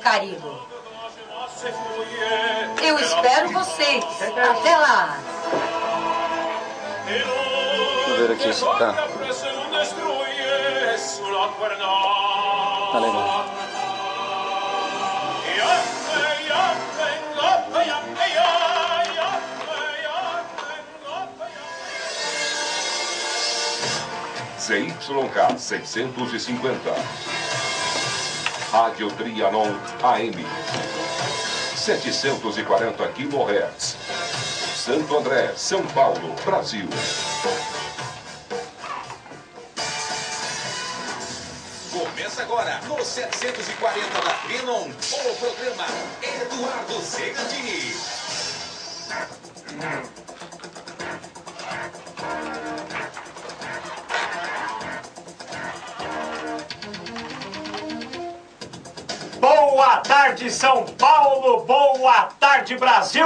Caribe. Eu espero vocês. Até lá. Deixa eu ver aqui se tá. Tá legal. ZYK 650. Rádio Trianon AM 740 kHz. Santo André, São Paulo, Brasil. Começa agora no 740 da Trianon, o programa Eduardo Segandini. Boa tarde, São Paulo! Boa tarde, Brasil!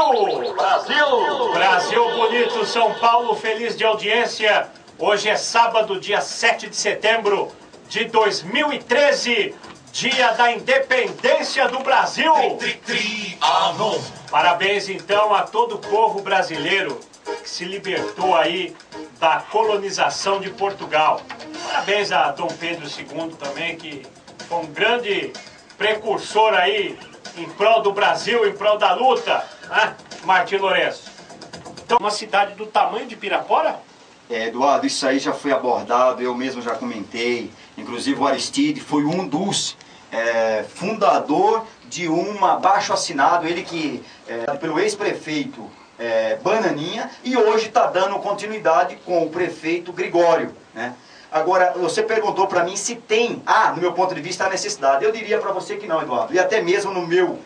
Brasil! Brasil bonito, São Paulo feliz de audiência. Hoje é sábado, dia 7 de setembro de 2013, dia da independência do Brasil. Parabéns, então, a todo o povo brasileiro que se libertou aí da colonização de Portugal. Parabéns a Dom Pedro II também, que foi um grande precursor aí em prol do Brasil, em prol da luta, né? Martim Lourenço. Então, uma cidade do tamanho de Pirapora? Eduardo, isso aí já foi abordado, eu mesmo já comentei. Inclusive o Aristide foi um dos fundador de um abaixo-assinado, ele que pelo ex-prefeito Bananinha, e hoje está dando continuidade com o prefeito Gregório, né? Agora, você perguntou para mim se tem, no meu ponto de vista, a necessidade. Eu diria para você que não, Eduardo. E até mesmo no meu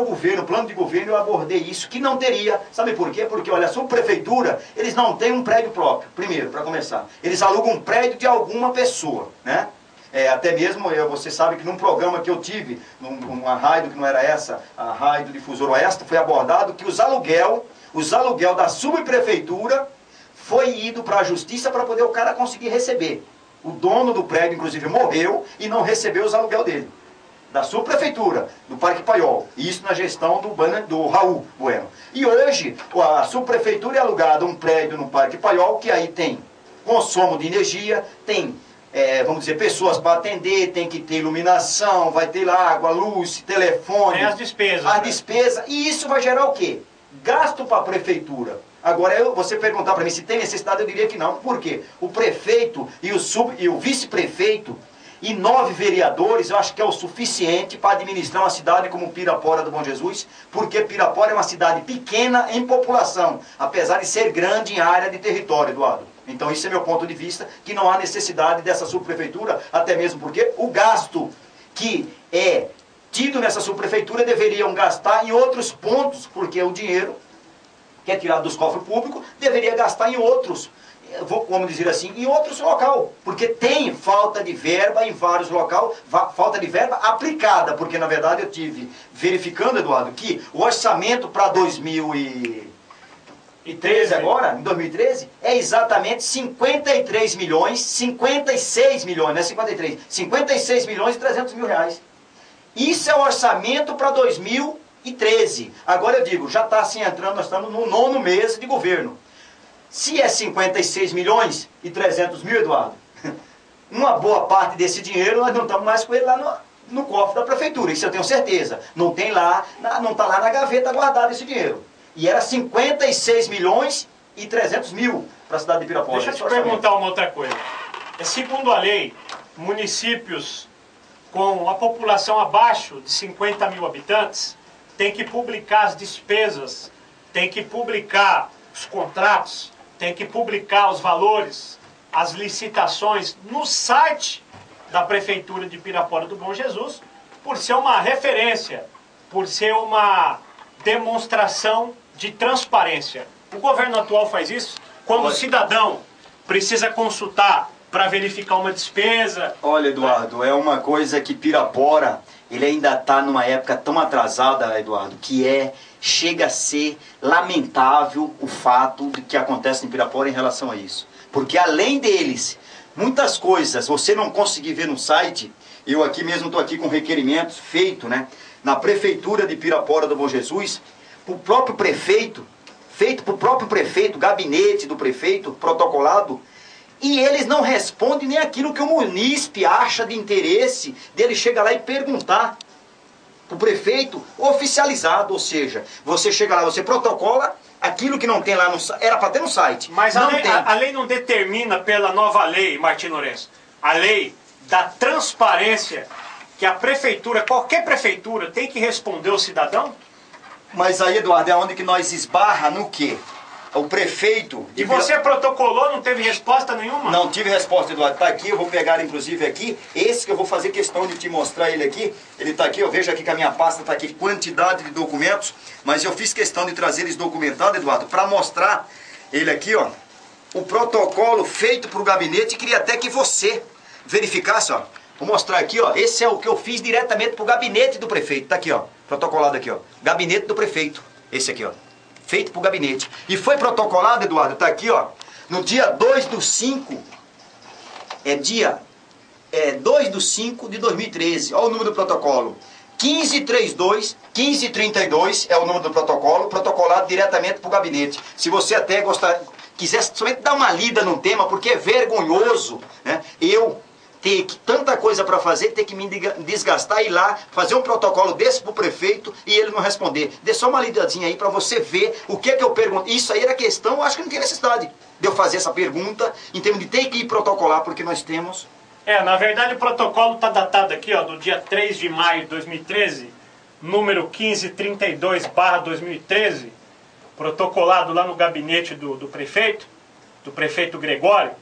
governo, plano de governo, eu abordei isso, que não teria. Sabe por quê? Porque, olha, a subprefeitura, eles não têm um prédio próprio, primeiro, para começar. Eles alugam um prédio de alguma pessoa, né? Até mesmo, você sabe que num programa que eu tive, numa rádio que não era essa, a Rádio Difusora Oeste, foi abordado que os aluguel da subprefeitura foi ido para a justiça para poder o cara conseguir receber. O dono do prédio, inclusive, morreu e não recebeu os aluguel dele. Da subprefeitura, do Parque Paiol. E isso na gestão do Raul Bueno. E hoje, a subprefeitura é alugada um prédio no Parque Paiol, que aí tem consumo de energia, tem, vamos dizer, pessoas para atender, tem que ter iluminação, vai ter lá água, luz, telefone. Tem as despesas. As despesas. E isso vai gerar o quê? Gasto para a prefeitura. Agora, você perguntar para mim se tem necessidade, eu diria que não. Por quê? O prefeito e o vice-prefeito e 9 vereadores, eu acho que é o suficiente para administrar uma cidade como Pirapora do Bom Jesus, porque Pirapora é uma cidade pequena em população, apesar de ser grande em área de território, Eduardo. Então, esse é meu ponto de vista, que não há necessidade dessa subprefeitura, até mesmo porque o gasto que é tido nessa subprefeitura deveriam gastar em outros pontos, porque o dinheiro que é tirado dos cofres públicos, deveria gastar em outros, vamos dizer assim, em outros locais, porque tem falta de verba em vários locais, falta de verba aplicada, porque na verdade eu tive verificando, Eduardo, que o orçamento para 2013 agora, em 2013, é exatamente 56 milhões, não é 53, 56 milhões e 300 mil reais. Isso é o orçamento para 2013. Agora eu digo, já está assim entrando, nós estamos no 9º mês de governo. Se é 56 milhões e 300 mil, Eduardo, uma boa parte desse dinheiro nós não estamos mais com ele lá no cofre da prefeitura, isso eu tenho certeza. Não tem lá, não está lá na gaveta guardado esse dinheiro. E era 56 milhões e 300 mil para a cidade de Pirapora. Deixa eu te perguntar uma outra coisa. Segundo a lei, municípios com a população abaixo de 50 mil habitantes tem que publicar as despesas, tem que publicar os contratos, tem que publicar os valores, as licitações no site da Prefeitura de Pirapora do Bom Jesus, por ser uma referência, por ser uma demonstração de transparência. O governo atual faz isso quando o cidadão precisa consultar para verificar uma despesa. Olha, Eduardo, é uma coisa que Pirapora, ele ainda está numa época tão atrasada, Eduardo, que chega a ser lamentável o fato do que acontece em Pirapora em relação a isso. Porque além deles, muitas coisas você não conseguir ver no site, Eu aqui mesmo estou aqui com requerimentos feitos, né, na Prefeitura de Pirapora do Bom Jesus, para o próprio prefeito, feito para o próprio prefeito, gabinete do prefeito, protocolado, e eles não respondem nem aquilo que o munícipe acha de interesse dele chegar lá e perguntar para o prefeito oficializado, ou seja, você chega lá, você protocola aquilo que não tem lá no site, era para ter no site. Mas não a lei não determina pela nova lei, Martim Lourenço, a lei da transparência, que a prefeitura, qualquer prefeitura, tem que responder ao cidadão? Mas aí, Eduardo, é onde que nós esbarra no quê? O prefeito... E você protocolou, não teve resposta nenhuma? Não tive resposta, Eduardo. Está aqui, eu vou pegar inclusive aqui. Esse que eu vou fazer questão de te mostrar ele aqui. Ele está aqui, eu vejo aqui que a minha pasta está aqui, quantidade de documentos. Mas eu fiz questão de trazer eles documentados, Eduardo, para mostrar ele aqui, ó. O protocolo feito para o gabinete. Queria até que você verificasse, ó. Vou mostrar aqui, ó. Esse é o que eu fiz diretamente para o gabinete do prefeito. Está aqui, ó. Protocolado aqui, ó. Gabinete do prefeito. Esse aqui, ó. Feito para o gabinete. E foi protocolado, Eduardo, está aqui, ó, no dia 2/5, dia 2/5 de 2013. Olha o número do protocolo. 1532 é o número do protocolo, protocolado diretamente para o gabinete. Se você até quiser somente dar uma lida no tema, porque é vergonhoso, né, eu ter tanta coisa para fazer, ter que me desgastar e ir lá, fazer um protocolo desse pro prefeito e ele não responder. Dê só uma lidadinha aí para você ver o que é que eu pergunto. Isso aí era questão, eu acho que não tem necessidade de eu fazer essa pergunta, em termos de ter que ir protocolar, porque nós temos... Na verdade o protocolo está datado aqui, ó, do dia 3 de maio de 2013, número 1532/2013, protocolado lá no gabinete do prefeito Gregório,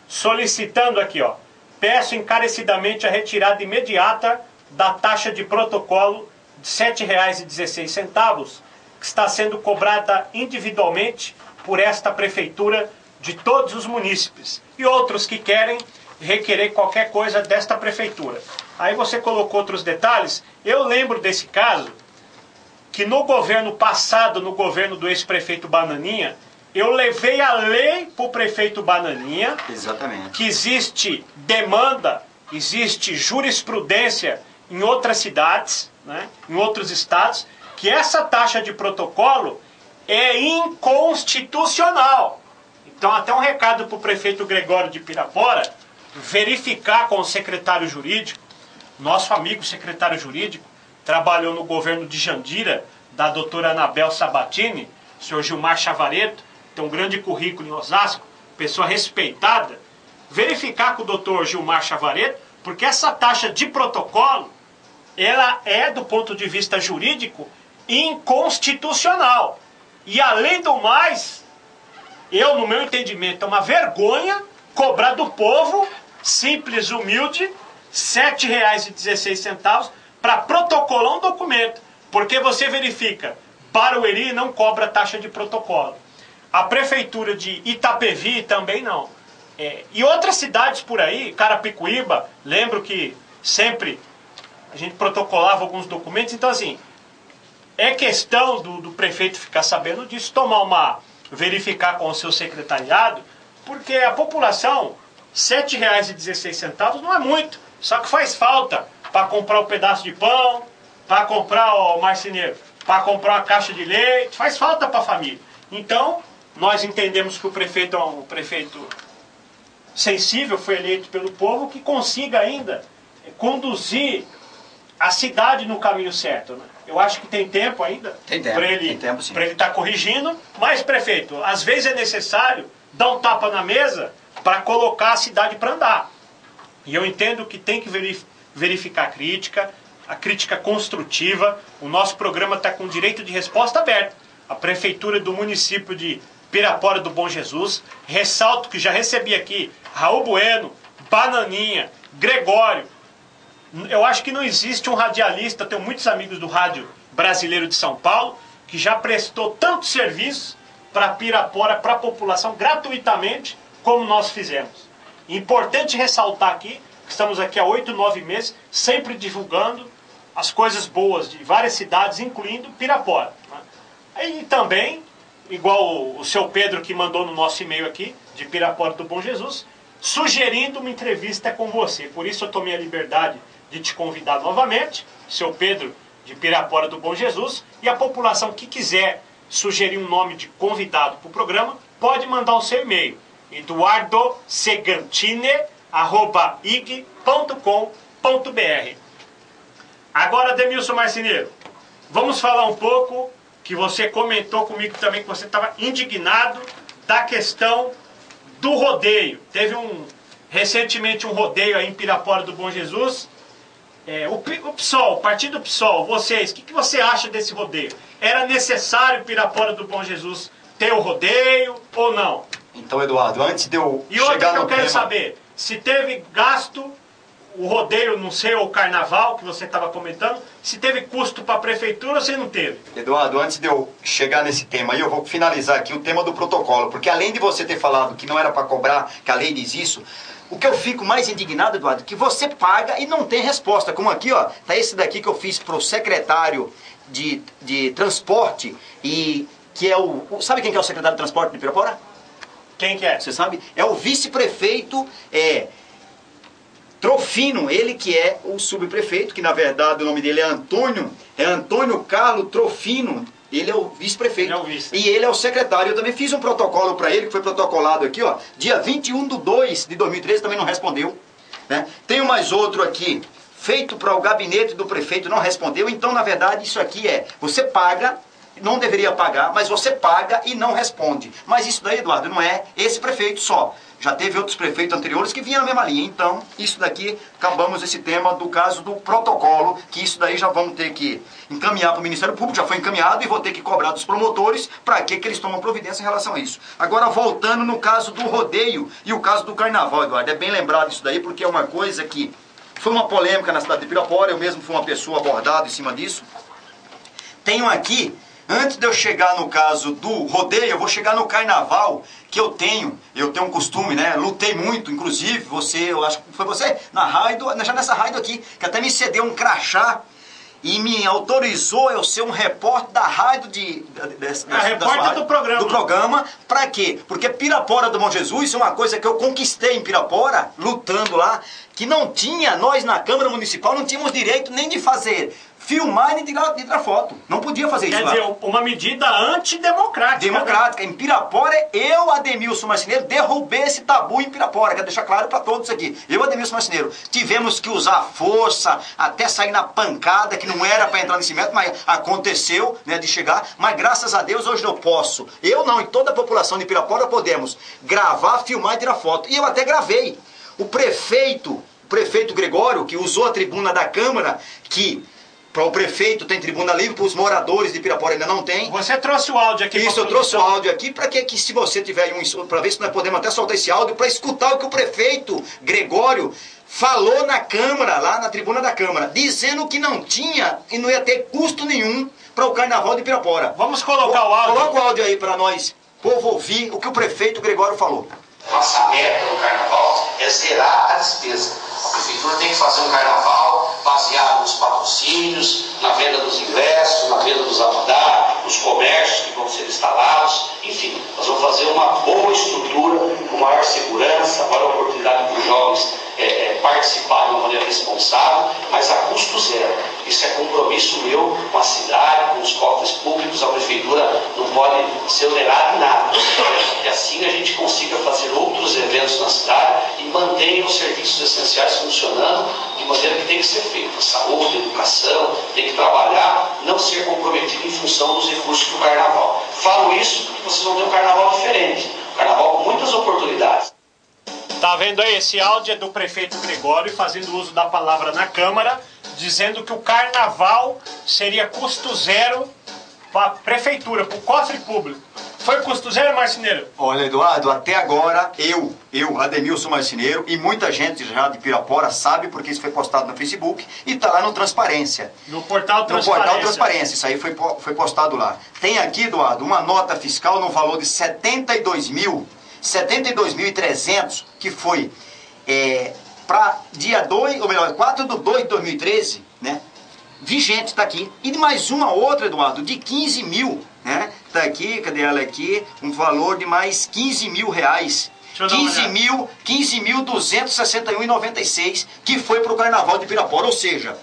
solicitando aqui, ó, peço encarecidamente a retirada imediata da taxa de protocolo de R$ 7,16, que está sendo cobrada individualmente por esta prefeitura de todos os munícipes e outros que querem requerer qualquer coisa desta prefeitura. Aí você colocou outros detalhes. Eu lembro desse caso, que no governo passado, no governo do ex-prefeito Bananinha, eu levei a lei para o prefeito Bananinha. Exatamente. Que existe demanda, existe jurisprudência em outras cidades, né, em outros estados, que essa taxa de protocolo é inconstitucional. Então, até um recado para o prefeito Gregório de Pirapora, verificar com o secretário jurídico, nosso amigo secretário jurídico, trabalhou no governo de Jandira, da doutora Anabel Sabatini, senhor Gilmar Chavareto, tem um grande currículo em Osasco, pessoa respeitada, verificar com o doutor Gilmar Chavareto, porque essa taxa de protocolo, ela é, do ponto de vista jurídico, inconstitucional. E além do mais, eu, no meu entendimento, é uma vergonha cobrar do povo, simples, humilde, R$ 7,16 para protocolar um documento. Porque você verifica, Barueri não cobra taxa de protocolo. A prefeitura de Itapevi também não. E outras cidades por aí, Carapicuíba, lembro que sempre a gente protocolava alguns documentos. Então, assim, é questão do prefeito ficar sabendo disso, verificar com o seu secretariado, porque a população, R$ 7,16 não é muito, só que faz falta para comprar um pedaço de pão, para comprar, o marceneiro, para comprar uma caixa de leite, faz falta para a família. Então, nós entendemos que o prefeito é um prefeito sensível, foi eleito pelo povo, que consiga ainda conduzir a cidade no caminho certo, né? Eu acho que tem tempo ainda para ele estar corrigindo, mas, prefeito, às vezes é necessário dar um tapa na mesa para colocar a cidade para andar. E eu entendo que tem que verificar a crítica construtiva. O nosso programa está com direito de resposta aberto. A prefeitura do município de Pirapora do Bom Jesus, ressalto que já recebi aqui Raul Bueno, Bananinha, Gregório. Eu acho que não existe um radialista, eu tenho muitos amigos do rádio brasileiro de São Paulo, que já prestou tanto serviço para Pirapora, para a população, gratuitamente, como nós fizemos. Importante ressaltar aqui, que estamos aqui há 8, 9 meses, sempre divulgando as coisas boas de várias cidades, incluindo Pirapora, né? E também, igual o seu Pedro que mandou no nosso e-mail aqui, de Pirapora do Bom Jesus, sugerindo uma entrevista com você. Por isso eu tomei a liberdade de te convidar novamente, seu Pedro de Pirapora do Bom Jesus, e a população que quiser sugerir um nome de convidado para o programa, pode mandar o seu e-mail, eduardosegantine@ig.com.br. Agora, Ademilson Marceneiro, vamos falar um pouco, que você comentou comigo também, que você estava indignado da questão do rodeio. Teve recentemente um rodeio aí em Pirapora do Bom Jesus. O PSOL, o partido PSOL, vocês, o que você acha desse rodeio? Era necessário Pirapora do Bom Jesus ter o rodeio ou não? Então, Eduardo, antes de eu E outra chegar que eu no quero tema... saber, se teve gasto, o rodeio, não sei, ou o carnaval que você estava comentando, se teve custo para a prefeitura ou se não teve? Eduardo, antes de eu chegar nesse tema aí, eu vou finalizar aqui o tema do protocolo, porque além de você ter falado que não era para cobrar, que a lei diz isso, o que eu fico mais indignado, Eduardo, é que você paga e não tem resposta. Como aqui, ó, tá esse daqui que eu fiz pro secretário de transporte, e que é sabe quem que é o secretário de transporte de Pirapora? Quem que é? Você sabe? É o vice-prefeito, Trofino, ele que é o subprefeito, que na verdade o nome dele é Antônio Carlos Trofino. Ele é o vice-prefeito. Ele é o vice. E ele é o secretário. Eu também fiz um protocolo para ele, que foi protocolado aqui, ó, dia 21/2/2013, também não respondeu. Né? Tenho mais outro aqui, feito para o gabinete do prefeito, não respondeu. Então, na verdade, isso aqui você paga, não deveria pagar, mas você paga e não responde. Mas isso daí, Eduardo, não é esse prefeito só. Já teve outros prefeitos anteriores que vinham na mesma linha. Então, isso daqui, acabamos esse tema do caso do protocolo, que isso daí já vamos ter que encaminhar para o Ministério Público, já foi encaminhado, e vou ter que cobrar dos promotores para que eles tomam providência em relação a isso. Agora, voltando no caso do rodeio e o caso do carnaval, Eduardo, é bem lembrado isso daí, porque é uma coisa que foi uma polêmica na cidade de Pirapora, eu mesmo fui uma pessoa abordada em cima disso. Tenho aqui... Antes de eu chegar no caso do rodeio, eu vou chegar no carnaval, que eu tenho um costume, né? Lutei muito, inclusive, eu acho que foi você, já nessa rádio aqui, que até me cedeu um crachá e me autorizou eu ser um repórter da rádio repórter do programa. Do programa, pra quê? Porque Pirapora do Bom Jesus é uma coisa que eu conquistei em Pirapora, lutando lá, que não tinha, nós na Câmara Municipal não tínhamos direito nem de fazer filmar e de tirar foto. Não podia fazer isso lá. Quer dizer, uma medida antidemocrática. Democrática. Né? Em Pirapora, eu, Ademilson Marceneiro, derrubei esse tabu em Pirapora. Quero deixar claro para todos aqui. Eu, Ademilson Marceneiro, tivemos que usar força, até sair na pancada, que não era para entrar nesse método, mas aconteceu, né, de chegar. Mas graças a Deus, hoje eu posso. Eu não, e toda a população de Pirapora podemos gravar, filmar e tirar foto. E eu até gravei. O prefeito Gregório, que usou a tribuna da Câmara, que... Para o prefeito tem tribuna livre, para os moradores de Pirapora ainda não tem. Você trouxe o áudio aqui. Isso, eu trouxe o áudio aqui para que se você tiver para ver se nós podemos até soltar esse áudio, para escutar o que o prefeito Gregório falou na Câmara, lá na tribuna da Câmara, dizendo que não tinha e não ia ter custo nenhum para o carnaval de Pirapora. Vamos colocar o áudio. Coloca o áudio aí para nós, povo, ouvir o que o prefeito Gregório falou. Nossa meta no carnaval é zerar a despesa. A prefeitura tem que fazer um carnaval baseado nos patrocínios, na venda dos ingressos, na venda dos abadá, nos comércios que vão ser instalados. Enfim, nós vamos fazer uma boa estrutura, com maior segurança, maior oportunidade para os jovens participarem de uma maneira responsável, mas a custo zero. Isso é compromisso meu com a cidade, com os cofres públicos. A prefeitura não pode ser onerada em nada. E assim a gente consiga fazer outros eventos na cidade e mantenha os serviços essenciais funcionando de maneira que tem que ser feito. A saúde, a educação, tem que trabalhar, não ser comprometido em função dos recursos do carnaval. Falo isso porque vocês vão ter um carnaval diferente. Um carnaval com muitas oportunidades. Tá vendo aí? Esse áudio é do prefeito Gregório fazendo uso da palavra na Câmara, dizendo que o carnaval seria custo zero para a prefeitura, para o cofre público. Foi custo zero, Marceneiro? Olha, Eduardo, até agora, eu, Ademilson Marceneiro, e muita gente já de Pirapora sabe, porque isso foi postado no Facebook, e está lá no Transparência. No portal Transparência. No portal Transparência, isso aí foi postado lá. Tem aqui, Eduardo, uma nota fiscal no valor de 72.300, que foi para dia 4/2/2013, né? Vigente, está aqui. E mais uma outra, Eduardo, de 15 mil, né? Está aqui, cadê ela aqui? Um valor de mais 15 mil reais. eu dar uma olhada. 15.261,96 que foi para o Carnaval de Pirapora. Ou seja,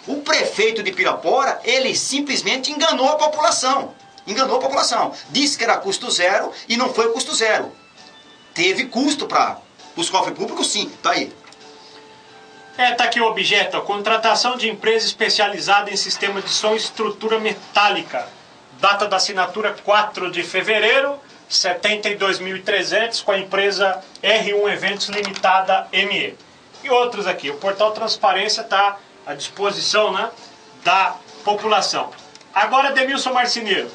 o prefeito de Pirapora, ele simplesmente enganou a população. Enganou a população. Disse que era custo zero e não foi custo zero. Teve custo para os cofres públicos, sim. Tá aí. Tá aqui o objeto, a contratação de empresa especializada em sistema de som e estrutura metálica. Data da assinatura 4 de fevereiro, 72.300, com a empresa R1 Eventos Limitada ME. E outros aqui. O portal Transparência está à disposição, né, da população. Agora, Demilson Marceneiro.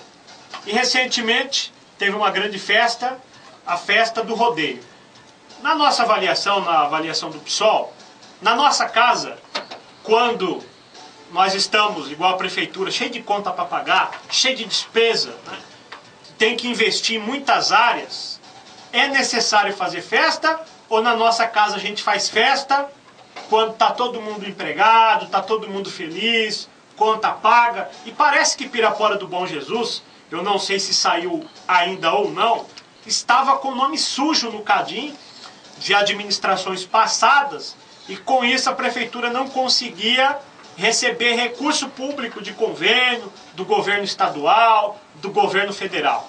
E recentemente teve uma grande festa, a festa do rodeio. Na nossa avaliação, na avaliação do PSOL, na nossa casa, quando nós estamos, igual a prefeitura, cheio de conta para pagar, cheio de despesa, né, tem que investir em muitas áreas, é necessário fazer festa ou na nossa casa a gente faz festa quando está todo mundo empregado, está todo mundo feliz, conta paga? E parece que Pirapora do Bom Jesus, eu não sei se saiu ainda ou não, estava com nome sujo no CADIM de administrações passadas e com isso a prefeitura não conseguia receber recurso público de convênio, do governo estadual, do governo federal.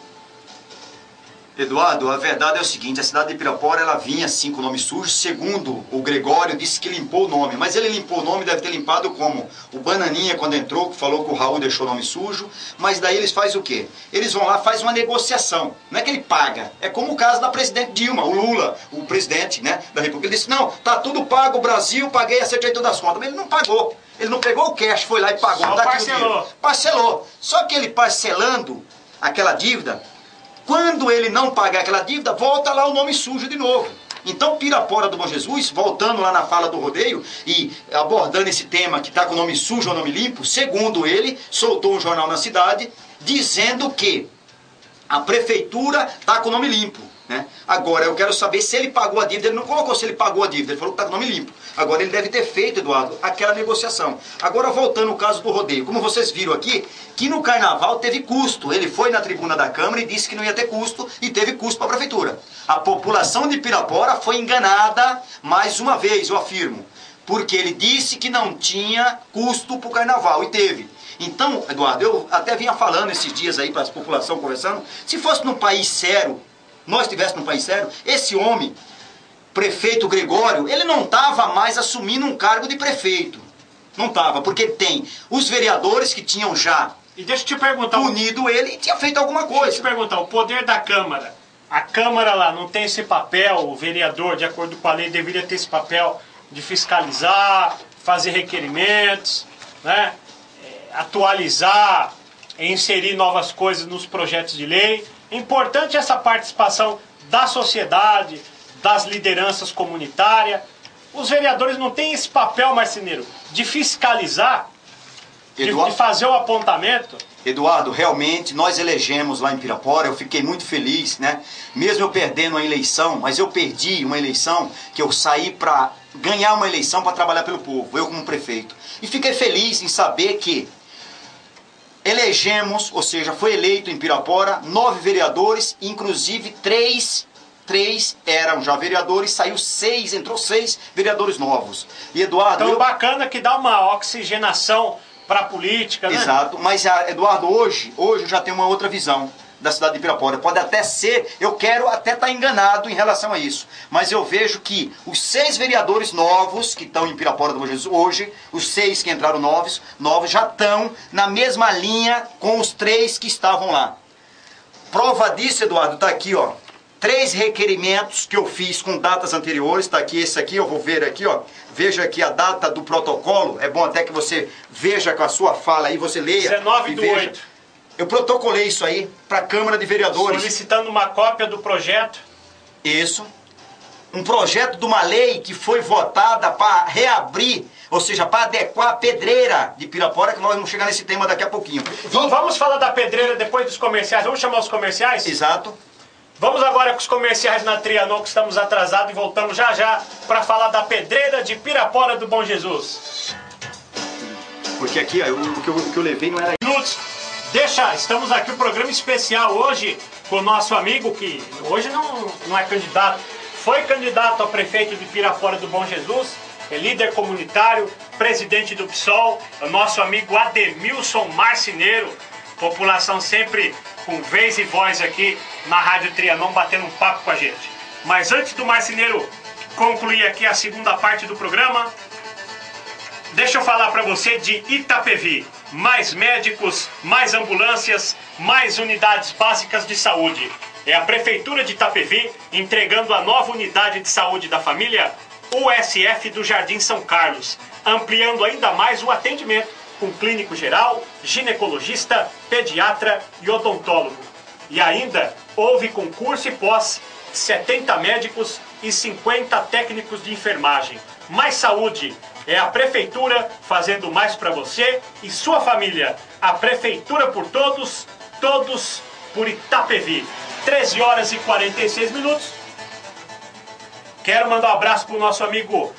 Eduardo, a verdade é o seguinte, a cidade de Pirapora, ela vinha assim com o nome sujo, segundo o Gregório, disse que limpou o nome, mas ele limpou o nome, deve ter limpado como o Bananinha quando entrou, que falou que o Raul deixou o nome sujo, mas daí eles fazem o quê? Eles vão lá, fazem uma negociação, não é que ele paga, é como o caso da presidente Dilma, o Lula, o presidente, né, da República, ele disse, não, tá tudo pago, o Brasil, paguei, acertei todas as contas, mas ele não pagou, ele não pegou o cash, foi lá e pagou, Só tá parcelou. Parcelou, só que ele parcelando aquela dívida, quando ele não pagar aquela dívida, volta lá o nome sujo de novo. Então, Pirapora do Bom Jesus, voltando lá na fala do rodeio e abordando esse tema que está com o nome sujo ou nome limpo, segundo ele, soltou um jornal na cidade dizendo que a prefeitura está com o nome limpo. Né? Agora, eu quero saber se ele pagou a dívida. Ele não colocou se ele pagou a dívida, ele falou que está com o nome limpo. Agora, ele deve ter feito, Eduardo, aquela negociação. Agora, voltando ao caso do rodeio. Como vocês viram aqui, que no carnaval teve custo. Ele foi na tribuna da Câmara e disse que não ia ter custo e teve custo para a prefeitura. A população de Pirapora foi enganada mais uma vez, eu afirmo. Porque ele disse que não tinha custo para o carnaval e teve. Então, Eduardo, eu até vinha falando esses dias aí para a população conversando, se fosse num país sério, nós estivéssemos num país sério, esse homem, prefeito Gregório, ele não estava mais assumindo um cargo de prefeito. Não estava, porque tem os vereadores que tinham já E deixa eu te perguntar, punido ele e tinha feito alguma coisa. deixa eu te perguntar, o poder da Câmara, a Câmara lá não tem esse papel, o vereador, de acordo com a lei, deveria ter esse papel de fiscalizar, fazer requerimentos, né? Atualizar, inserir novas coisas nos projetos de lei. É importante essa participação da sociedade, das lideranças comunitárias. Os vereadores não têm esse papel, Marceneiro, de fiscalizar, de fazer o apontamento. Eduardo, realmente, nós elegemos lá em Pirapora, eu fiquei muito feliz, né? Mesmo eu perdendo a eleição, mas eu perdi uma eleição que eu saí para ganhar uma eleição para trabalhar pelo povo, eu como prefeito. E fiquei feliz em saber que elegemos, ou seja, foi eleito em Pirapora 9 vereadores, inclusive 3 eram já vereadores, saiu 6, entrou 6 vereadores novos. E Eduardo... Então bacana que dá uma oxigenação para a política, né? Exato, mas Eduardo, hoje eu já tenho uma outra visão da cidade de Pirapora. Pode até ser, eu quero até estar enganado em relação a isso, mas eu vejo que os 6 vereadores novos que estão em Pirapora do Bom Jesus hoje, os 6 que entraram novos já estão na mesma linha com os 3 que estavam lá. Prova disso, Eduardo, está aqui, ó. 3 requerimentos que eu fiz com datas anteriores, está aqui, esse aqui, eu vou ver aqui, ó. Veja aqui a data do protocolo, é bom até que você veja com a sua fala aí, você leia. 19/8. Eu protocolei isso aí para a Câmara de Vereadores. Solicitando uma cópia do projeto. Isso. Um projeto de uma lei que foi votada para reabrir, ou seja, para adequar a pedreira de Pirapora, que nós vamos chegar nesse tema daqui a pouquinho. Vamos falar da pedreira depois dos comerciais. Vamos chamar os comerciais? Exato. Vamos agora com os comerciais na Trianon, que estamos atrasados, e voltamos já já para falar da pedreira de Pirapora do Bom Jesus. Porque aqui, ó, o que eu levei não era... Minutos. Estamos aqui no programa especial hoje com o nosso amigo, que hoje não é candidato, foi candidato a prefeito de Pirapora do Bom Jesus, é líder comunitário, presidente do PSOL, é o nosso amigo Ademilson Marceneiro, população sempre com vez e voz aqui na Rádio Trianon, batendo um papo com a gente. Mas antes do Marceneiro concluir aqui a segunda parte do programa, deixa eu falar para você de Itapevi. Mais médicos, mais ambulâncias, mais unidades básicas de saúde. É a Prefeitura de Itapevi entregando a nova unidade de saúde da família USF do Jardim São Carlos, ampliando ainda mais o atendimento com clínico geral, ginecologista, pediatra e odontólogo. E ainda houve concurso e pós, 70 médicos e 50 técnicos de enfermagem. Mais saúde. É a Prefeitura fazendo mais para você e sua família. A Prefeitura por todos, todos por Itapevi. 13 horas e 46 minutos. Quero mandar um abraço para o nosso amigo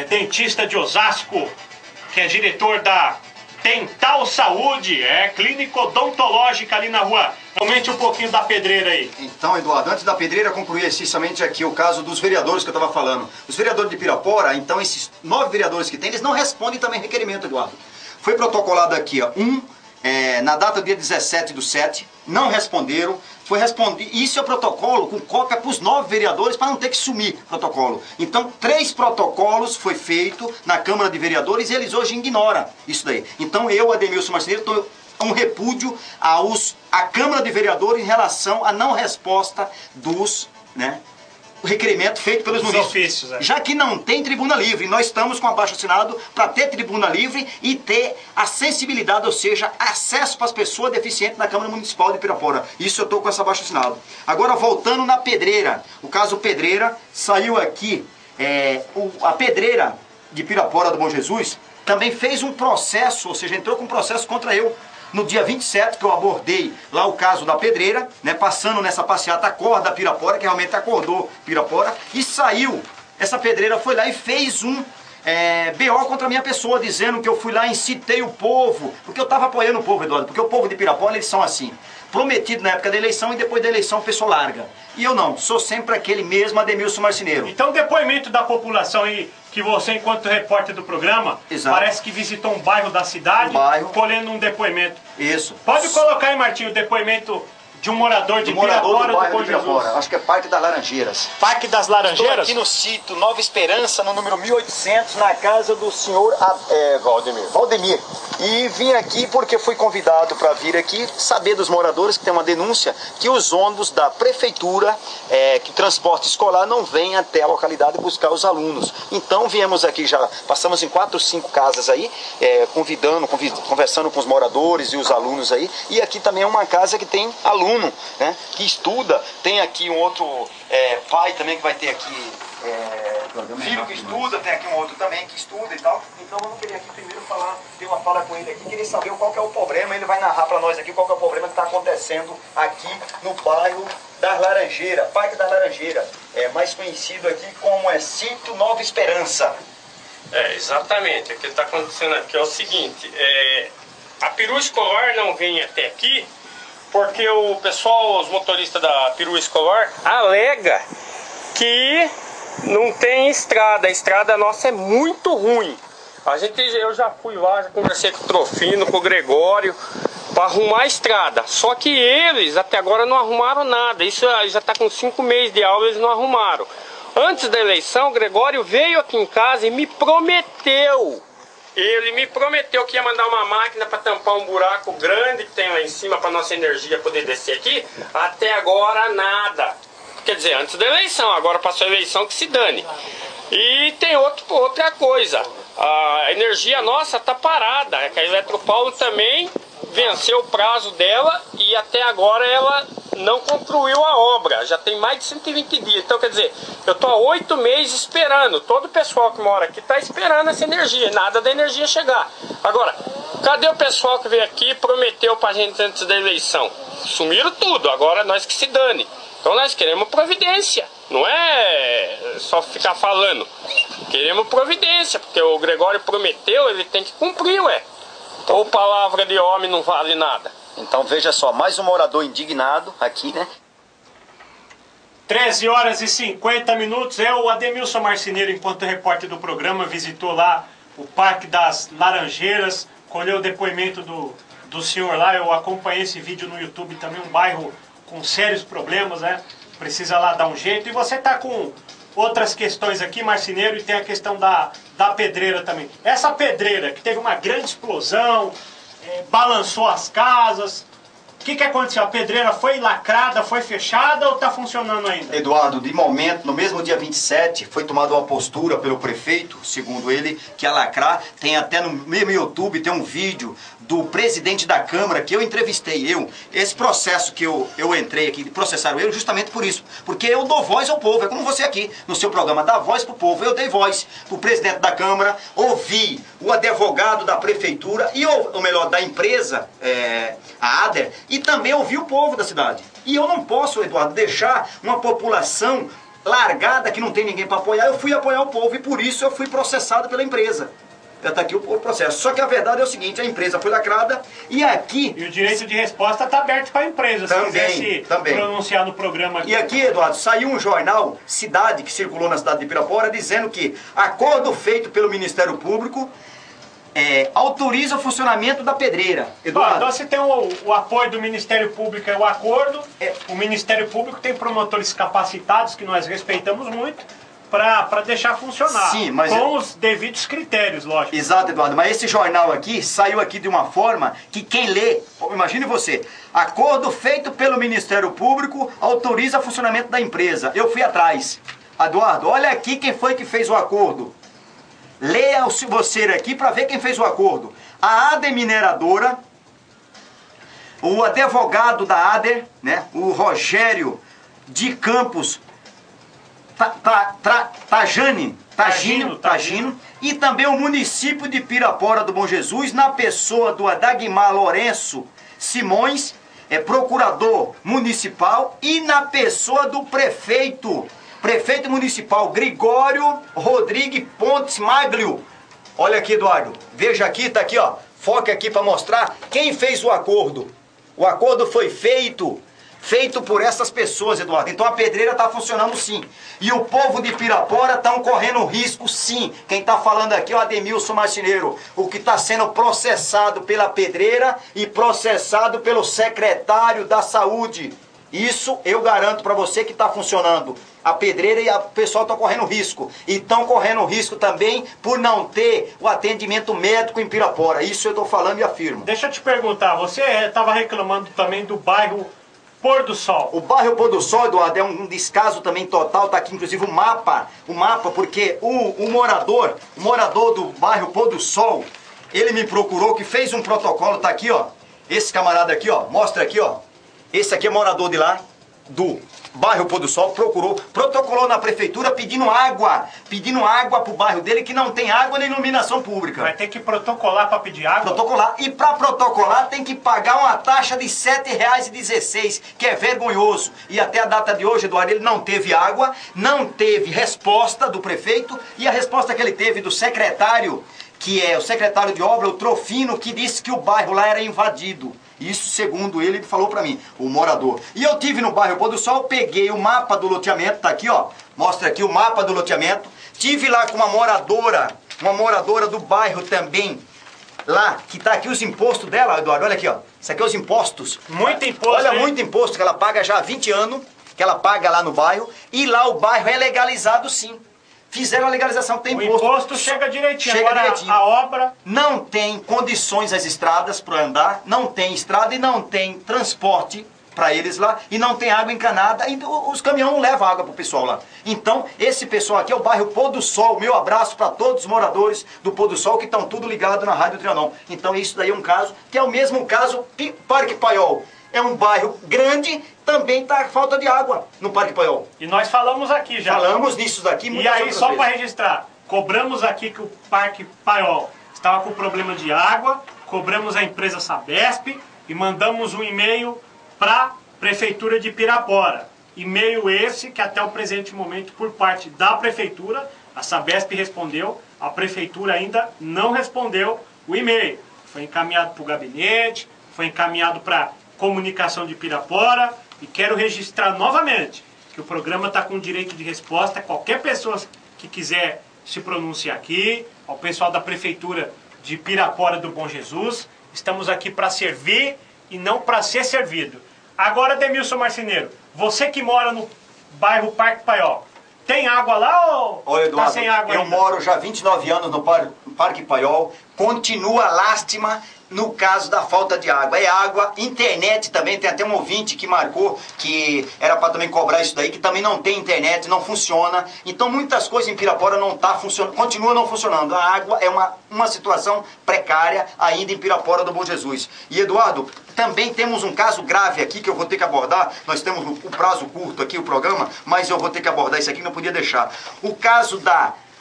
dentista de Osasco, que é diretor da Dental Saúde, clínica odontológica ali na rua. Aumente um pouquinho da pedreira aí. Então, Eduardo, antes da pedreira, concluir essencialmente aqui o caso dos vereadores que eu estava falando. Os vereadores de Pirapora, então esses 9 vereadores que tem, eles não respondem também requerimento, Eduardo. Foi protocolado aqui, ó, na data do dia 17/7, não responderam. Foi respondido, isso é o protocolo com cópia para os 9 vereadores para não ter que sumir o protocolo. Então, 3 protocolos foi feito na Câmara de Vereadores e eles hoje ignoram isso daí. Então, eu, Ademilson Marceneiro, estou um repúdio à Câmara de Vereadores em relação à não resposta dos, o requerimento feito pelos municípios. Já que não tem tribuna livre, nós estamos com abaixo assinado para ter tribuna livre e ter acessibilidade, ou seja, acesso para as pessoas deficientes na Câmara Municipal de Pirapora. Isso eu estou com essa abaixo assinado. Agora, voltando na pedreira, o caso Pedreira, saiu aqui, a pedreira de Pirapora do Bom Jesus também fez um processo, ou seja, entrou com um processo contra eu. No dia 27, que eu abordei lá o caso da pedreira, passando nessa passeata, acorda Pirapora, que realmente acordou Pirapora, e saiu. Essa pedreira foi lá e fez um BO contra a minha pessoa, dizendo que eu fui lá e incitei o povo, porque eu estava apoiando o povo, Eduardo, porque o povo de Pirapora, eles são assim, prometido na época da eleição e depois da eleição a pessoa larga. E eu não, sou sempre aquele mesmo Ademilson Marceneiro. Então, depoimento da população aí, que você, enquanto repórter do programa, exato, parece que visitou um bairro da cidade, colhendo um depoimento. Isso. Pode colocar aí, Martinho, o depoimento de um morador de Pirapora do Bom Jesus. Acho que é Parque das Laranjeiras. Parque das Laranjeiras? Estou aqui no sítio Nova Esperança, no número 1800, na casa do senhor Valdemir. E vim aqui porque fui convidado para vir aqui saber dos moradores que tem uma denúncia que os ônibus da prefeitura, que transporte escolar, não vêm até a localidade buscar os alunos. Então viemos aqui, já passamos em 4 ou 5 casas aí, conversando com os moradores e os alunos aí. E aqui também é uma casa que tem aluno, que estuda. Tem aqui um outro pai também que vai ter aqui filho que estuda, tem aqui um outro também que estuda e tal. Então vamos querer aqui primeiro ter uma fala com ele aqui, querer saber qual que é o problema. Ele vai narrar para nós aqui qual que é o problema que está acontecendo aqui no bairro das Laranjeiras, Parque das Laranjeiras, mais conhecido aqui como Sítio Nova Esperança. Exatamente. O que está acontecendo aqui é o seguinte, a perua escolar não vem até aqui porque o pessoal, os motoristas da perua escolar, alega que não tem estrada. A estrada nossa é muito ruim. Eu já fui lá, já conversei com o Trofino, com o Gregório, para arrumar a estrada. Só que eles até agora não arrumaram nada. Isso já está com 5 meses de aula, eles não arrumaram. Antes da eleição, o Gregório veio aqui em casa e me prometeu. Ele me prometeu que ia mandar uma máquina para tampar um buraco grande que tem lá em cima para nossa energia poder descer aqui. Até agora nada. Quer dizer, antes da eleição, agora passou a eleição, que se dane. E tem outra coisa, a energia nossa está parada, a Eletropaulo também venceu o prazo dela e até agora ela não concluiu a obra, já tem mais de 120 dias. Então, quer dizer, eu estou há 8 meses esperando, todo o pessoal que mora aqui está esperando essa energia, nada da energia chegar. Agora, cadê o pessoal que veio aqui e prometeu para a gente antes da eleição? Sumiram tudo, agora nós que se dane. Então nós queremos providência, não é só ficar falando. Queremos providência, porque o Gregório prometeu, ele tem que cumprir, ué. Ou palavra de homem não vale nada. Então veja só, mais um morador indignado aqui, 13 horas e 50 minutos. O Ademilson Marceneiro, enquanto repórter do programa, visitou lá o Parque das Laranjeiras, colheu o depoimento do senhor lá. Eu acompanhei esse vídeo no YouTube também, um bairro com sérios problemas, né? Precisa lá dar um jeito. E você está com outras questões aqui, Marceneiro, e tem a questão da pedreira também. Essa pedreira que teve uma grande explosão, balançou as casas. O que aconteceu? A pedreira foi lacrada, foi fechada ou está funcionando ainda? Eduardo, de momento, no mesmo dia 27, foi tomada uma postura pelo prefeito, segundo ele, que a lacrar. Tem até no meu YouTube, tem um vídeo do presidente da Câmara que eu entrevistei. Esse processo que eu entrei aqui, processaram eu justamente por isso. Porque eu dou voz ao povo, é como você aqui, no seu programa, dá voz pro povo. Eu dei voz pro presidente da Câmara, ouvi o advogado da prefeitura, e ou melhor, da empresa, a ADER, e também ouvi o povo da cidade. E eu não posso, Eduardo, deixar uma população largada que não tem ninguém para apoiar. Eu fui apoiar o povo e por isso eu fui processado pela empresa. Já está aqui o processo. Só que a verdade é o seguinte, a empresa foi lacrada e aqui... E o direito de resposta está aberto para a empresa, se quiser se pronunciar no programa aqui. E aqui, Eduardo, saiu um jornal, Cidade, que circulou na cidade de Pirapora, dizendo que acordo feito pelo Ministério Público autoriza o funcionamento da pedreira. Eduardo. Então você tem o apoio do Ministério Público, o acordo. O Ministério Público tem promotores capacitados, que nós respeitamos muito, para deixar funcionar. Sim, mas com os devidos critérios, lógico. Exato, Eduardo. Mas esse jornal aqui saiu aqui de uma forma que quem lê, imagine você, acordo feito pelo Ministério Público autoriza o funcionamento da empresa. Eu fui atrás. Eduardo, olha aqui quem foi que fez o acordo. Leia você aqui para ver quem fez o acordo. A ADER Mineradora, o advogado da ADER, né, o Rogério de Campos Tagino, e também o município de Pirapora do Bom Jesus, na pessoa do Adagmar Lourenço Simões, procurador municipal, e na pessoa do prefeito municipal Gregório Rodrigues Pontes Maglio. Olha aqui, Eduardo, veja aqui, tá aqui, ó, foca aqui para mostrar quem fez o acordo. O acordo foi feito por essas pessoas, Eduardo. Então a pedreira está funcionando sim. E o povo de Pirapora estão correndo risco sim. Quem está falando aqui é o Ademilson Marceneiro, o que está sendo processado pela pedreira e processado pelo secretário da Saúde. Isso eu garanto para você que está funcionando. A pedreira e o pessoal estão correndo risco. E estão correndo risco também por não ter o atendimento médico em Pirapora. Isso eu estou falando e afirmo. Deixa eu te perguntar, você estava reclamando também do bairro Pôr do Sol. O bairro Pôr do Sol, Eduardo, é um descaso também total. Está aqui inclusive o mapa, porque o morador do bairro Pôr do Sol, ele me procurou, que fez um protocolo, tá aqui, ó. Esse camarada aqui, ó, mostra aqui, ó. Esse aqui é morador de lá, do bairro Pôr do Sol, protocolou na prefeitura pedindo água pro bairro dele, que não tem água nem iluminação pública. Vai ter que protocolar para pedir água? Protocolar. E para protocolar tem que pagar uma taxa de R$ 7,16, que é vergonhoso. E até a data de hoje, Eduardo, ele não teve água, não teve resposta do prefeito, e a resposta que ele teve do secretário, que é o secretário de obra, o Trofino, que disse que o bairro lá era invadido. Isso, segundo ele falou pra mim, o morador. E eu tive no bairro Pôr do Sol, peguei o mapa do loteamento, tá aqui, ó. Mostra aqui o mapa do loteamento. Tive lá com uma moradora do bairro também, lá, que tá aqui os impostos dela, Eduardo, olha aqui, ó. Isso aqui é os impostos. Muito imposto, olha, hein? Muito imposto que ela paga já há 20 anos, que ela paga lá no bairro. E lá o bairro é legalizado sim. Fizeram a legalização, tem imposto. O imposto chega direitinho. Agora a obra... Não tem condições as estradas para andar, não tem estrada e não tem transporte para eles lá, e não tem água encanada, e os caminhões não levam água para o pessoal lá. Então, esse pessoal aqui é o bairro Pôr do Sol. Meu abraço para todos os moradores do Pôr do Sol, que estão tudo ligado na Rádio Trianon. Então, isso daí é um caso, que é o mesmo caso Parque Paiol. É um bairro grande, também está falta de água no Parque Paiol. E nós falamos aqui já. Falamos nisso daqui muitas E aí, outras só vezes. para registrar, cobramos aqui que o Parque Paiol estava com problema de água, cobramos a empresa Sabesp e mandamos um e-mail para a Prefeitura de Pirapora. E-mail esse que até o presente momento, por parte da Prefeitura, a Sabesp respondeu, a Prefeitura ainda não respondeu o e-mail. Foi encaminhado para o gabinete, foi encaminhado para Comunicação de Pirapora, e quero registrar novamente que o programa está com direito de resposta. Qualquer pessoa que quiser se pronunciar aqui, ao pessoal da Prefeitura de Pirapora do Bom Jesus, estamos aqui para servir e não para ser servido. Agora, Demilson Marceneiro, você que mora no bairro Parque Paiol, tem água lá ou Olha, Eduardo, tá sem água eu ainda? moro já há 29 anos no Parque Paiol, continua lástima no caso da falta de água. É água, internet também, tem até um ouvinte que marcou que era para também cobrar isso daí, que também não tem internet, não funciona. Então muitas coisas em Pirapora não tá funcionando, continua não funcionando. A água é uma situação precária ainda em Pirapora do Bom Jesus. E Eduardo, também temos um caso grave aqui que eu vou ter que abordar. Nós temos o prazo curto aqui, o programa, mas eu vou ter que abordar isso aqui, não podia deixar. O caso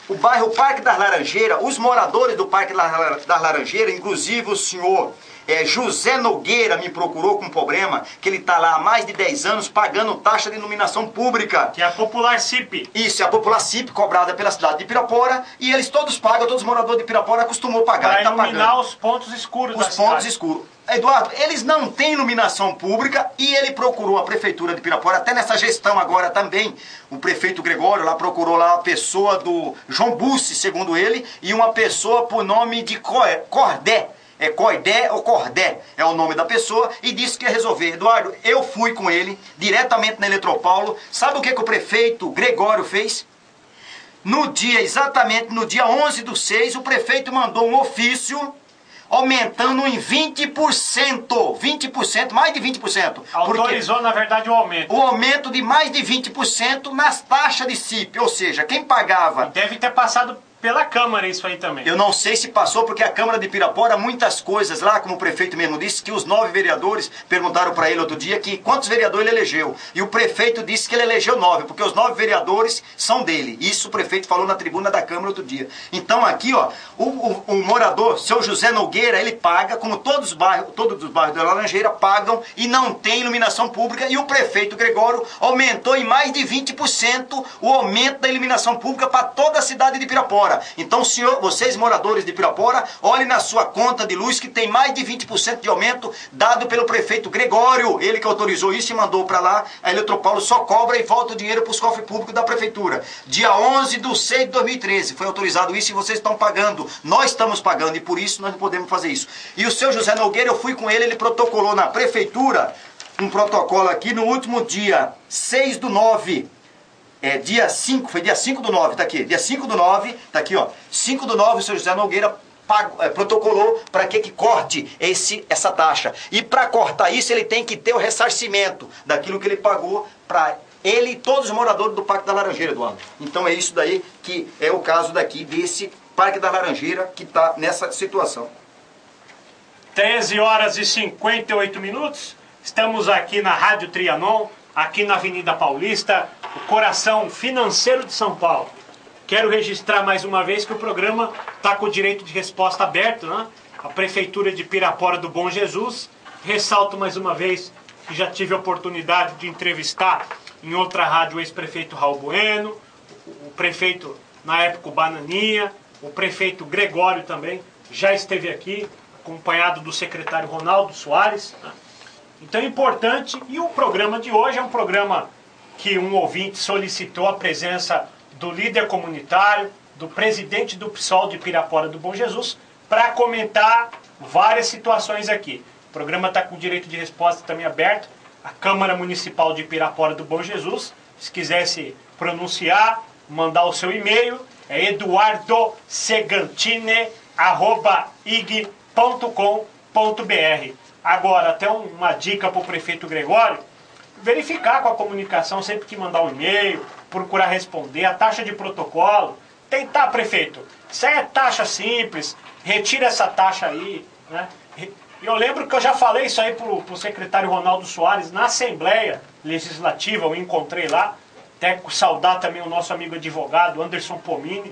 o bairro Parque das Laranjeiras, os moradores do Parque das Laranjeiras, inclusive o senhor José Nogueira me procurou com um problema, que ele está lá há mais de 10 anos pagando taxa de iluminação pública. Que é a Popular CIP. Isso, é a Popular CIP cobrada pela cidade de Pirapora, e eles todos pagam, todos os moradores de Pirapora acostumou pagar. Para iluminar os pontos escuros da cidade. Os pontos escuros. Eduardo, eles não têm iluminação pública e ele procurou a Prefeitura de Pirapora, até nessa gestão agora também, o prefeito Gregório lá procurou lá a pessoa do João Bussi, segundo ele, e uma pessoa por nome de Cordé. Coidé ou Cordé é o nome da pessoa, e disse que ia resolver. Eduardo, eu fui com ele diretamente na Eletropaulo. Sabe o que o prefeito Gregório fez? Exatamente no dia 11/6, o prefeito mandou um ofício aumentando em 20%. 20%, mais de 20%. Autorizou, na verdade, o aumento. O aumento de mais de 20% nas taxas de CIP. Ou seja, quem pagava... Deve ter passado pela Câmara isso aí também. Eu não sei se passou, porque a Câmara de Pirapora, muitas coisas lá, como o prefeito mesmo disse, que os 9 vereadores perguntaram para ele outro dia que quantos vereadores ele elegeu. E o prefeito disse que ele elegeu 9, porque os 9 vereadores são dele. Isso o prefeito falou na tribuna da Câmara outro dia. Então aqui, ó, o morador, seu José Nogueira, ele paga, como todos os bairros da Laranjeira pagam e não tem iluminação pública, e o prefeito Gregório aumentou em mais de 20% o aumento da iluminação pública para toda a cidade de Pirapora. Então, vocês moradores de Pirapora, olhem na sua conta de luz que tem mais de 20% de aumento dado pelo prefeito Gregório. Ele que autorizou isso e mandou para lá. A Eletropaulo só cobra e volta o dinheiro para os cofres públicos da prefeitura. Dia 11/6/2013 foi autorizado isso e vocês estão pagando. Nós estamos pagando e por isso nós não podemos fazer isso. E o seu José Nogueira, eu fui com ele protocolou na prefeitura um protocolo aqui no último dia 6/9. Dia 5, foi dia 5/9, tá aqui. Dia 5/9, tá aqui, ó. 5/9, o seu José Nogueira protocolou para que corte essa taxa. E para cortar isso, ele tem que ter o ressarcimento daquilo que ele pagou para ele e todos os moradores do Parque da Laranjeira, Eduardo. Então é isso daí que é o caso daqui, desse Parque da Laranjeira que está nessa situação. 13h58. Estamos aqui na Rádio Trianon, aqui na Avenida Paulista, o coração financeiro de São Paulo. Quero registrar mais uma vez que o programa está com o direito de resposta aberto, né? A Prefeitura de Pirapora do Bom Jesus. Ressalto mais uma vez que já tive a oportunidade de entrevistar em outra rádio o ex-prefeito Raul Bueno, o prefeito, na época, o Bananinha, o prefeito Gregório também já esteve aqui, acompanhado do secretário Ronaldo Soares, né? Então é importante, e o programa de hoje é um programa que um ouvinte solicitou a presença do líder comunitário, do presidente do PSOL de Pirapora do Bom Jesus, para comentar várias situações aqui. O programa está com o direito de resposta também aberto. A Câmara Municipal de Pirapora do Bom Jesus, se quiser se pronunciar, mandar o seu e-mail, é eduardosegantine@ig.com.br. Agora, até uma dica para o prefeito Gregório, verificar com a comunicação sempre que mandar um e-mail, procurar responder, a taxa de protocolo, tentar, prefeito, isso aí é taxa simples, retira essa taxa aí, né? Eu lembro que eu já falei isso aí pro secretário Ronaldo Soares na Assembleia Legislativa, eu encontrei lá, até saudar também o nosso amigo advogado Anderson Pomini,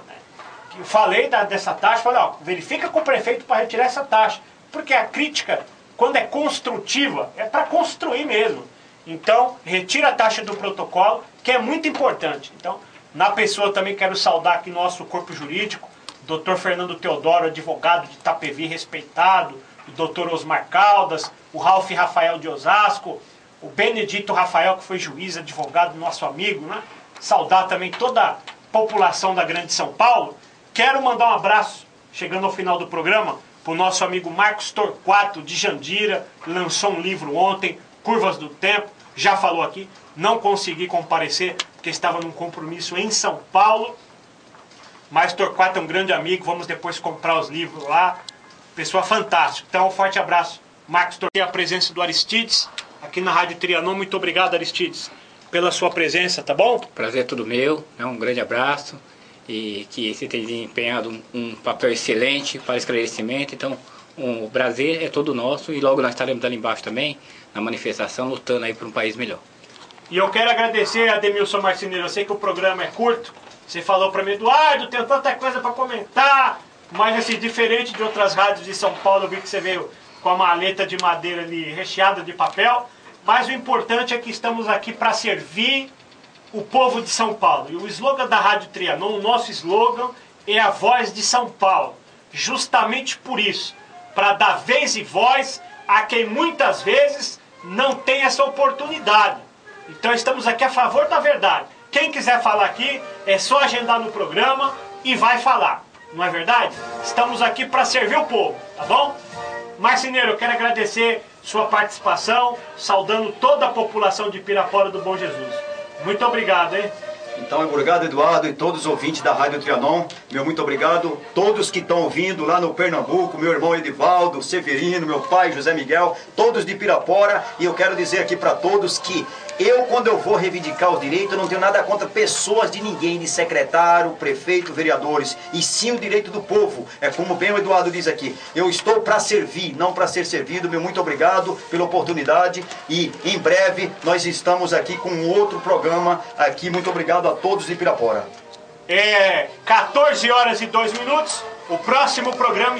né? Eu falei dessa taxa, falei, ó, verifica com o prefeito para retirar essa taxa, porque a crítica, quando é construtiva, é para construir mesmo. Então, retira a taxa do protocolo, que é muito importante. Então, na pessoa também quero saudar aqui nosso corpo jurídico, Dr. Fernando Teodoro, advogado de Itapevi respeitado, o Dr. Osmar Caldas, o Ralph Rafael de Osasco, o Benedito Rafael, que foi juiz, advogado, nosso amigo, né? Saudar também toda a população da Grande São Paulo. Quero mandar um abraço, chegando ao final do programa, para o nosso amigo Marcos Torquato, de Jandira, lançou um livro ontem, Curvas do Tempo, já falou aqui, não consegui comparecer, porque estava num compromisso em São Paulo, mas Torquato é um grande amigo, vamos depois comprar os livros lá, pessoa fantástica. Então, um forte abraço, Marcos Torquato, a presença do Aristides, aqui na Rádio Trianon. Muito obrigado, Aristides, pela sua presença, tá bom? Prazer é tudo meu, um grande abraço, e que você tenha desempenhado um papel excelente para esclarecimento. Então, o prazer é todo nosso, e logo nós estaremos ali embaixo também, na manifestação, lutando aí por um país melhor. E eu quero agradecer a Ademilson Marceneiro. Eu sei que o programa é curto, você falou para mim, Eduardo, tem tanta coisa para comentar, mas assim, diferente de outras rádios de São Paulo, eu vi que você veio com a maleta de madeira ali recheada de papel, mas o importante é que estamos aqui para servir o povo de São Paulo. E o slogan da Rádio Trianon, o nosso slogan, é a voz de São Paulo. Justamente por isso, para dar vez e voz a quem muitas vezes não tem essa oportunidade. Então estamos aqui a favor da verdade. Quem quiser falar aqui, é só agendar no programa e vai falar. Não é verdade? Estamos aqui para servir o povo, tá bom? Marceneiro, eu quero agradecer sua participação, saudando toda a população de Pirapora do Bom Jesus. Muito obrigado, hein? Então, obrigado, Eduardo, e todos os ouvintes da Rádio Trianon. Meu muito obrigado. Todos que estão ouvindo lá no Pernambuco, meu irmão Edivaldo, Severino, meu pai José Miguel, todos de Pirapora. E eu quero dizer aqui para todos que quando eu vou reivindicar os direitos, eu não tenho nada contra pessoas de ninguém, de secretário, prefeito, vereadores, e sim o direito do povo. É como bem o Eduardo diz aqui, eu estou para servir, não para ser servido. Meu muito obrigado pela oportunidade, e em breve nós estamos aqui com outro programa aqui. Muito obrigado a todos de Pirapora. 14 horas e 2 minutos, o próximo programa